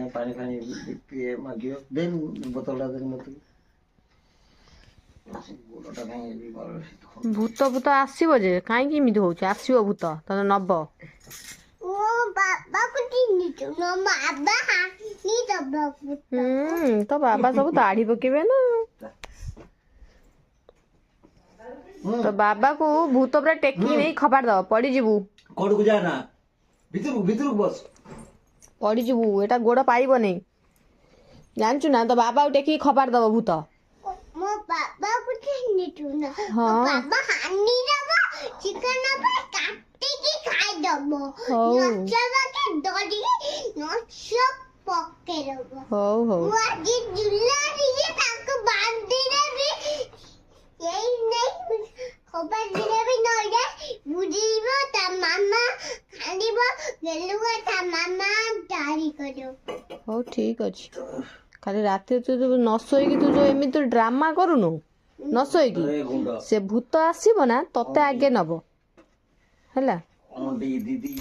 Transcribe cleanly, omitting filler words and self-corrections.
ପାଣି ଫାଣି ପିଏ ମାଗିବ ଦେନ ବୋତଲଟା ଦେନ ମତେ ଭୂତ ଭୂତ ଆସିବ ଯେ କାହିଁକି ଏମିତି ହଉଛି ଆସିବ ଭୂତ ତମେ ନବ ତ ବାବା ସବୁ ତାଡି ପକେଇବେ ନା ତ ବାବାକୁ ଭୂତ ପୁରା ଟେକି ନେଇ ଖପାଡ଼ି ଦବ ପଡିଯିବୁ କୋଡକୁ ଯା ନା ଭିତରକୁ ବସ ପଡିଯିବୁ ଏଟା ଗୋଡ ପାଇବନି ଜାଣିଛୁ ନା ତ ବାବାକୁ ଟେକିକି ଖପାଡ଼ି ଦବ ଭୂତ ମୋ ବାବାକୁ ଚିହ୍ନିଛୁ ନା ହଁ ବାବା ହାନି ଦବ ଚିକେନ କାଟିକି ଖାଇଦବ ହଉ ନଚବାକେ ଦରିକି ନଚ ପକେଇଦବ ହଉ ହଉ ମୁଁ ଆଜି ଜୁଲାରିରେ ତାକୁ ବାନ୍ଧି ଦେବି ଏଇ ନେଇ ଖବର ଦେବି ନଇଲେ ବୁଝିବ ତା ମାମା ଖାଲିବ ଗେଲୁଆ ତା ମାମା ଡାରି କରିବ ହଉ ଠିକ ଅଛି ଖାଲି ରାତିରେ ତୁ ନ ଶୋଇକି ତୁ ଯୋଉ ଏମିତି ଡ୍ରାମା କରୁନୁ ନ ଶୋଇକି ସେ ଭୂତ ଆସିବ ନା ତତେ ଆଗେ ନବ ହେଲା ଦିଦି